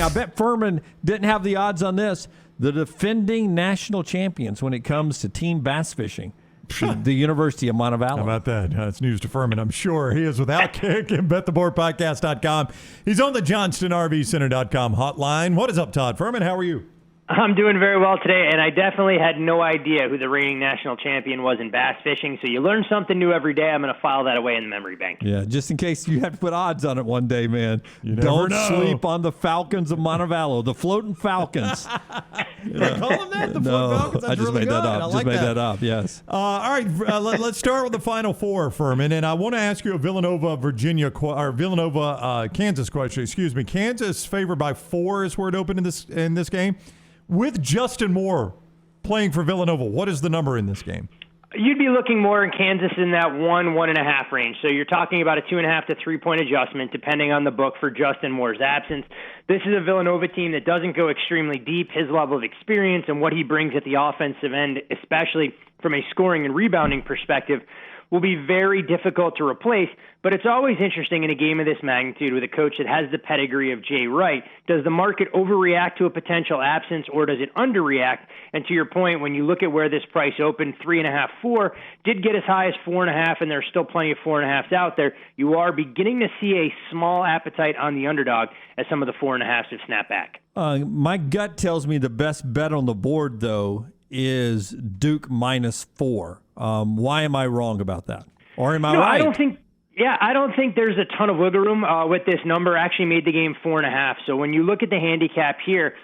I bet Fuhrman didn't have the odds on this. The defending national champions when it comes to team bass fishing. The University of Montevallo. How about that? That's news to Fuhrman, I'm sure. He is with Outkick and BetTheBoardPodcast.com. He's on the JohnstonRVCenter.com hotline. What is up, Todd Fuhrman? How are you? I'm doing very well today, and I definitely had no idea who the reigning national champion was in bass fishing, so you learn something new every day. I'm going to file that away in the memory bank. Yeah, just in case you have to put odds on it one day, man. You Don't never know. sleep on the Falcons of Montevallo, the floating Falcons. Yeah. Call them that, the Floating Falcons. That's I just really made good. that up. I Just like made that. that up, yes. All right, let's start with the Final Four, Fuhrman, and I want to ask you a Kansas question. Excuse me. Kansas favored by 4 is where it opened in this game. With Justin Moore playing for Villanova, what is the number in this game? You'd be looking more in Kansas in that 1.5 range. So you're talking about a 2.5 to 3 point adjustment, depending on the book for Justin Moore's absence. This is a Villanova team that doesn't go extremely deep. His level of experience and what he brings at the offensive end, especially from a scoring and rebounding perspective, will be very difficult to replace. But it's always interesting in a game of this magnitude with a coach that has the pedigree of Jay Wright. Does the market overreact to a potential absence, or does it underreact? And to your point, when you look at where this price opened, 3.5, 4, did get as high as 4.5, and there's still plenty of 4.5s out there. You are beginning to see a small appetite on the underdog as some of the 4.5s have snapped back. My gut tells me the best bet on the board, though, is Duke -4. Why am I wrong about that? Or am I right? I don't think there's a ton of wiggle room with this number. Actually made the game 4.5. So when you look at the handicap here,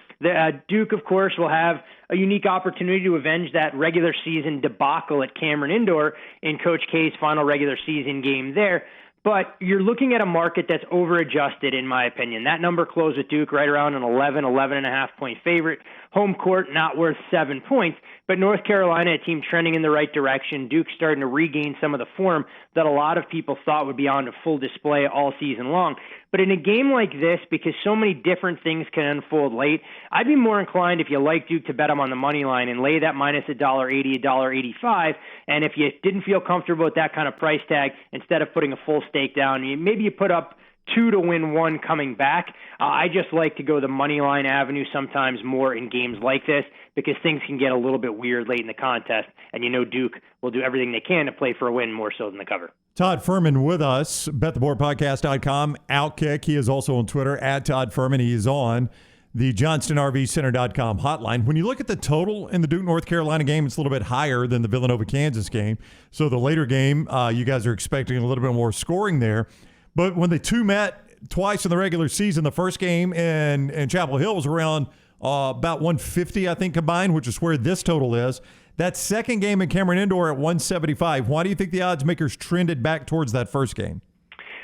Duke, of course, will have a unique opportunity to avenge that regular season debacle at Cameron Indoor in Coach K's final regular season game there. But you're looking at a market that's over-adjusted, in my opinion. That number closed with Duke right around an 11.5 point favorite. Home court not worth 7 points. But North Carolina, a team trending in the right direction. Duke starting to regain some of the form that a lot of people thought would be on to full display all season long. But in a game like this, because so many different things can unfold late, I'd be more inclined, if you like Duke, to bet them on the money line and lay that minus $1.80, $1.85. And if you didn't feel comfortable with that kind of price tag, instead of putting a full stake down, maybe you put up 2 to win 1 coming back. I just like to go the money line avenue sometimes more in games like this, because things can get a little bit weird late in the contest, and Duke will do everything they can to play for a win more so than the cover. Todd Fuhrman with us, BetTheBoardPodcast.com, Outkick. He is also on Twitter, @Todd Fuhrman. He is on the JohnstonRVCenter.com hotline. When you look at the total in the Duke North Carolina game, it's a little bit higher than the Villanova-Kansas game. So the later game, you guys are expecting a little bit more scoring there. But when the two met twice in the regular season, the first game in Chapel Hill was around about 150, I think, combined, which is where this total is. That second game in Cameron Indoor at 175. Why do you think the odds makers trended back towards that first game?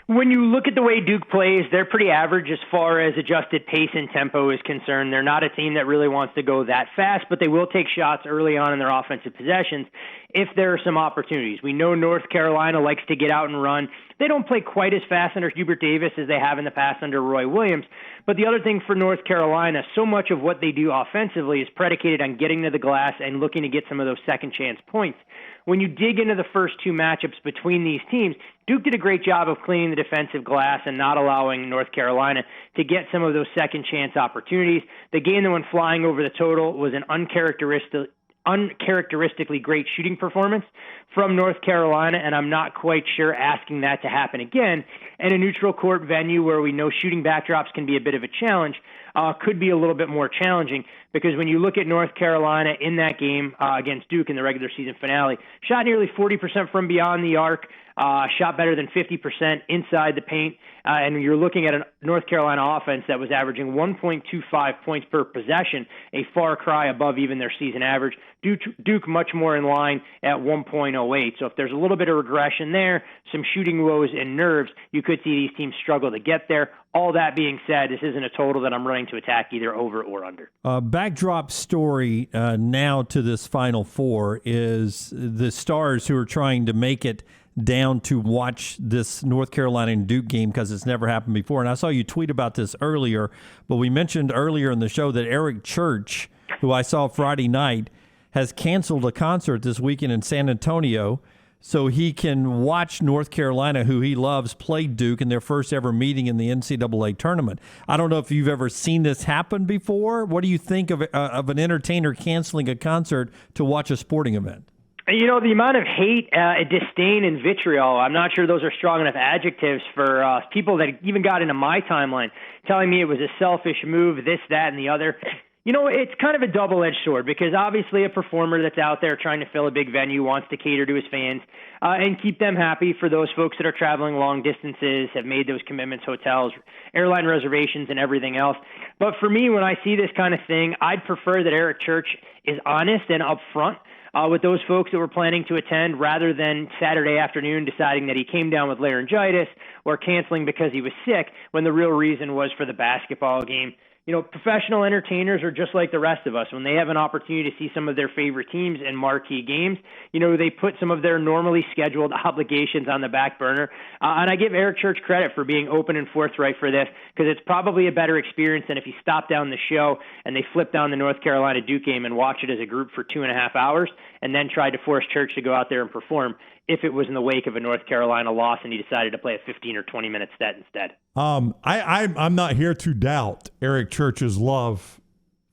When you look at the way Duke plays, they're pretty average as far as adjusted pace and tempo is concerned. They're not a team that really wants to go that fast, but they will take shots early on in their offensive possessions if there are some opportunities. We know North Carolina likes to get out and run. They don't play quite as fast under Hubert Davis as they have in the past under Roy Williams. But the other thing for North Carolina, so much of what they do offensively is predicated on getting to the glass and looking to get some of those second chance points. When you dig into the first two matchups between these teams, Duke did a great job of cleaning the defensive glass and not allowing North Carolina to get some of those second chance opportunities. The game that went flying over the total was an uncharacteristically great shooting performance from North Carolina, and I'm not quite sure asking that to happen again in a neutral court venue where we know shooting backdrops can be a bit of a challenge, could be a little bit more challenging, because when you look at North Carolina in that game against Duke in the regular season finale, shot nearly 40% from beyond the arc, shot better than 50% inside the paint, and you're looking at a North Carolina offense that was averaging 1.25 points per possession, a far cry above even their season average. Duke much more in line at 1.08. So if there's a little bit of regression there, some shooting woes and nerves, you could see these teams struggle to get there. All that being said, this isn't a total that I'm running to attack either over or under. Backdrop story now to this Final Four is the Stars who are trying to make it down to watch this North Carolina and Duke game because it's never happened before. And I saw you tweet about this earlier, but we mentioned earlier in the show that Eric Church, who I saw Friday night, has canceled a concert this weekend in San Antonio so he can watch North Carolina, who he loves, play Duke in their first ever meeting in the NCAA tournament. I don't know if you've ever seen this happen before. What do you think of an entertainer canceling a concert to watch a sporting event? You know, the amount of hate, disdain, and vitriol, I'm not sure those are strong enough adjectives for people that even got into my timeline telling me it was a selfish move, this, that, and the other. You know, it's kind of a double-edged sword because obviously a performer that's out there trying to fill a big venue wants to cater to his fans and keep them happy. For those folks that are traveling long distances, have made those commitments, hotels, airline reservations, and everything else. But for me, when I see this kind of thing, I'd prefer that Eric Church is honest and upfront with those folks that were planning to attend rather than Saturday afternoon deciding that he came down with laryngitis or canceling because he was sick when the real reason was for the basketball game. You know, professional entertainers are just like the rest of us. When they have an opportunity to see some of their favorite teams in marquee games, you know, they put some of their normally scheduled obligations on the back burner. And I give Eric Church credit for being open and forthright for this because it's probably a better experience than if he stopped down the show and they flipped down the North Carolina Duke game and watched it as a group for 2.5 hours and then tried to force Church to go out there and perform if it was in the wake of a North Carolina loss and he decided to play a 15 or 20-minute set instead. I'm not here to doubt Eric Church's love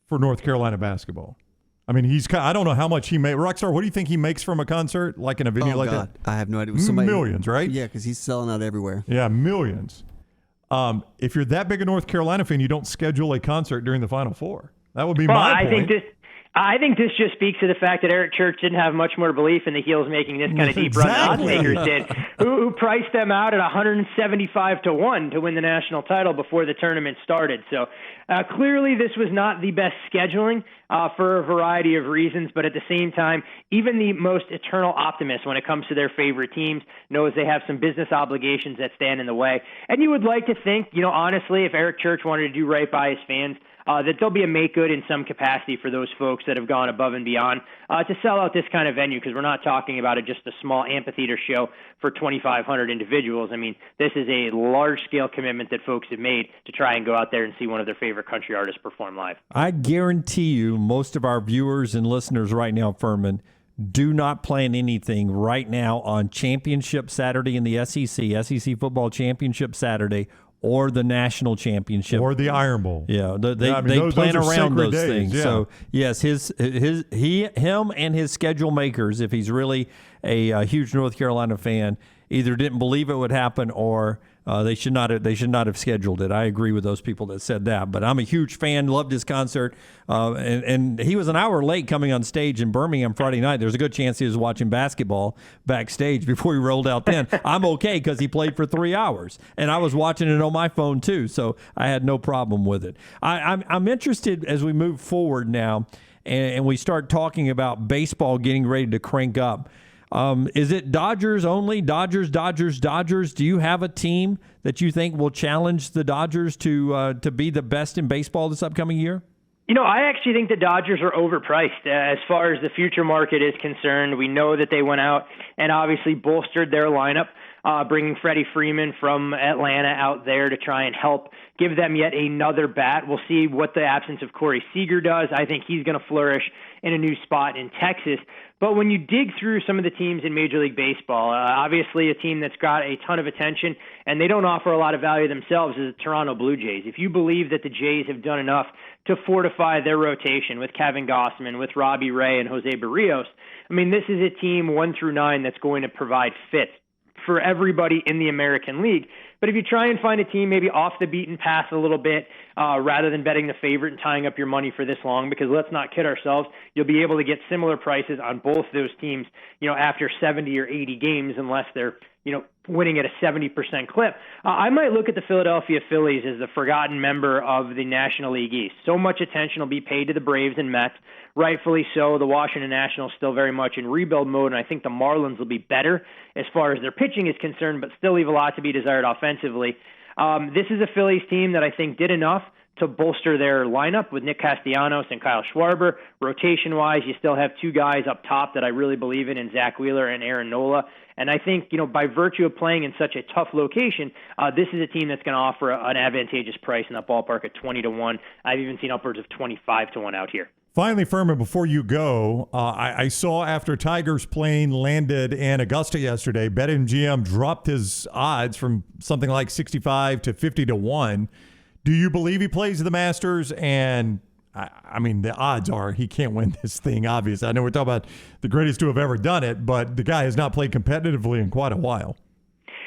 for North Carolina basketball. I mean, I don't know how much he made. Rockstar, what do you think he makes from a concert, like in a venue like that? I have no idea. Millions, right? Yeah, because he's selling out everywhere. Yeah, millions. If you're that big a North Carolina fan, you don't schedule a concert during the Final Four. That would be my point. I think this just speaks to the fact that Eric Church didn't have much more belief in the heels making this kind of deep run that odds makers did, who priced them out at 175-1 to win the national title before the tournament started. So clearly this was not the best scheduling for a variety of reasons, but at the same time, even the most eternal optimist when it comes to their favorite teams knows they have some business obligations that stand in the way. And you would like to think, you know, honestly, if Eric Church wanted to do right by his fans, that there'll be a make good in some capacity for those folks that have gone above and beyond to sell out this kind of venue, because we're not talking about just a small amphitheater show for 2,500 individuals. I mean, this is a large-scale commitment that folks have made to try and go out there and see one of their favorite country artists perform live. I guarantee you most of our viewers and listeners right now, Fuhrman, do not plan anything right now on Championship Saturday in the SEC football championship Saturday, or the national championship, or the Iron Bowl. Yeah, they plan around those things. Yeah. So yes, him and his schedule makers, if he's really a huge North Carolina fan, either didn't believe it would happen or they should not have scheduled it. I agree with those people that said that. But I'm a huge fan, loved his concert, and he was an hour late coming on stage in Birmingham Friday night. There's a good chance he was watching basketball backstage before he rolled out then. I'm okay because he played for 3 hours, and I was watching it on my phone too, so I had no problem with it. I'm interested as we move forward now, and we start talking about baseball getting ready to crank up. Is it Dodgers only? Dodgers? Do you have a team that you think will challenge the Dodgers to be the best in baseball this upcoming year? You know, I actually think the Dodgers are overpriced as far as the future market is concerned. We know that they went out and obviously bolstered their lineup, bringing Freddie Freeman from Atlanta out there to try and help give them yet another bat. We'll see what the absence of Corey Seager does. I think he's going to flourish in a new spot in Texas. But when you dig through some of the teams in Major League Baseball, obviously a team that's got a ton of attention and they don't offer a lot of value themselves is the Toronto Blue Jays. If you believe that the Jays have done enough to fortify their rotation with Kevin Gausman, with Robbie Ray, and Jose Barrios, I mean, this is a team 1 through 9 that's going to provide fits for everybody in the American League. But if you try and find a team maybe off the beaten path a little bit, rather than betting the favorite and tying up your money for this long, because let's not kid ourselves, you'll be able to get similar prices on both those teams, you know, after 70 or 80 games, unless they're, you know, winning at a 70% clip. I might look at the Philadelphia Phillies as the forgotten member of the National League East. So much attention will be paid to the Braves and Mets, rightfully so. The Washington Nationals still very much in rebuild mode, and I think the Marlins will be better as far as their pitching is concerned, but still leave a lot to be desired offensively. This is a Phillies team that I think did enough to bolster their lineup with Nick Castellanos and Kyle Schwarber. Rotation-wise, you still have two guys up top that I really believe in Zach Wheeler and Aaron Nola. And I think, by virtue of playing in such a tough location, this is a team that's going to offer an advantageous price in that ballpark at 20-1. I've even seen upwards of 25-1 out here. Finally, Fuhrman, before you go, I saw after Tiger's plane landed in Augusta yesterday, BetMGM dropped his odds from something like 65 to 50-1. Do you believe he plays the Masters? And I mean, the odds are he can't win this thing, obviously. I know we're talking about the greatest to have ever done it, but the guy has not played competitively in quite a while.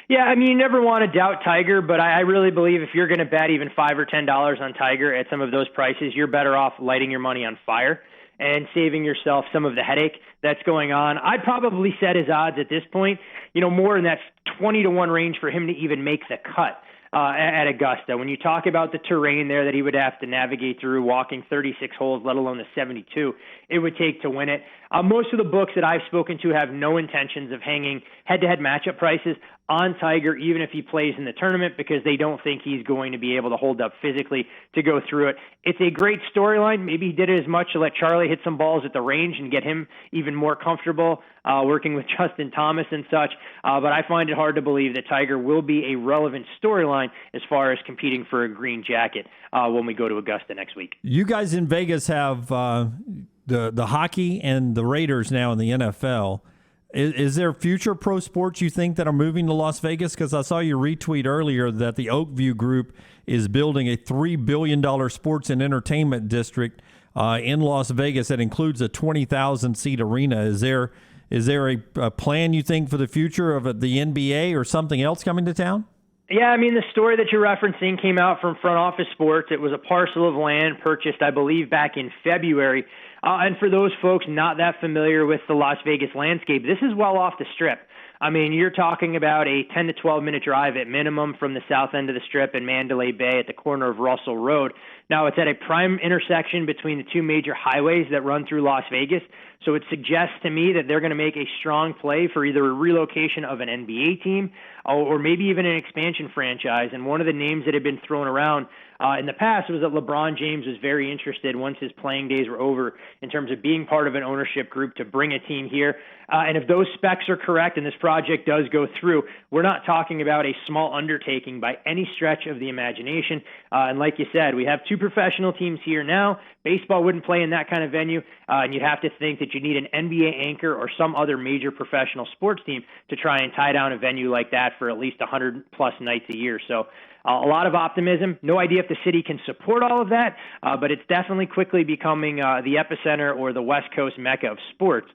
Yeah, I mean, you never want to doubt Tiger, but I really believe if you're going to bet even $5 or $10 on Tiger at some of those prices, you're better off lighting your money on fire and saving yourself some of the headache that's going on. I'd probably set his odds at this point, more in that 20-1 range for him to even make the cut. At Augusta. When you talk about the terrain there that he would have to navigate through, walking 36 holes, let alone the 72, it would take to win it. Most of the books that I've spoken to have no intentions of hanging head-to-head matchup prices on Tiger, even if he plays in the tournament, because they don't think he's going to be able to hold up physically to go through it. It's a great storyline. Maybe he did it as much to let Charlie hit some balls at the range and get him even more comfortable working with Justin Thomas and such. But I find it hard to believe that Tiger will be a relevant storyline as far as competing for a green jacket when we go to Augusta next week. You guys in Vegas have the hockey and the Raiders now in the NFL. Is there future pro sports you think that are moving to Las Vegas? Because I saw you retweet earlier that the Oakview Group is building a $3 billion sports and entertainment district in Las Vegas that includes a 20,000-seat arena. Is there a plan, you think, for the future of the NBA or something else coming to town? Yeah, I mean, the story that you're referencing came out from Front Office Sports. It was a parcel of land purchased, I believe, back in February. And for those folks not that familiar with the Las Vegas landscape, this is well off the Strip. I mean, you're talking about a 10 to 12-minute drive at minimum from the south end of the Strip in Mandalay Bay at the corner of Russell Road. Now, it's at a prime intersection between the two major highways that run through Las Vegas, so it suggests to me that they're going to make a strong play for either a relocation of an NBA team or maybe even an expansion franchise. And one of the names that had been thrown around in the past was that LeBron James was very interested once his playing days were over in terms of being part of an ownership group to bring a team here. And if those specs are correct and this project does go through, we're not talking about a small undertaking by any stretch of the imagination. And like you said, we have two professional teams here now. Baseball wouldn't play in that kind of venue, and you'd have to think that you need an NBA anchor or some other major professional sports team to try and tie down a venue like that for at least 100-plus nights a year. So a lot of optimism. No idea if the city can support all of that, but it's definitely quickly becoming the epicenter or the West Coast mecca of sports,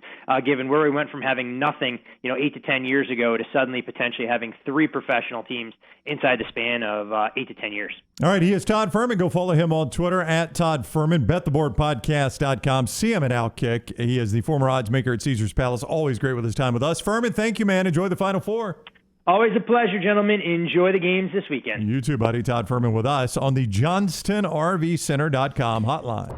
given where we went from having nothing, 8 to 10 years ago to suddenly potentially having three professional teams inside the span of 8 to 10 years. All right, he is Todd Fuhrman. Go follow him on Twitter at Todd Fuhrman, bettheboardpodcast.com. See him at Outkick. He is the former odds maker at Caesars Palace. Always great with his time with us. Fuhrman, thank you, man. Enjoy the Final Four. Always a pleasure, gentlemen. Enjoy the games this weekend. You too, buddy. Todd Fuhrman with us on the JohnstonRVCenter.com hotline.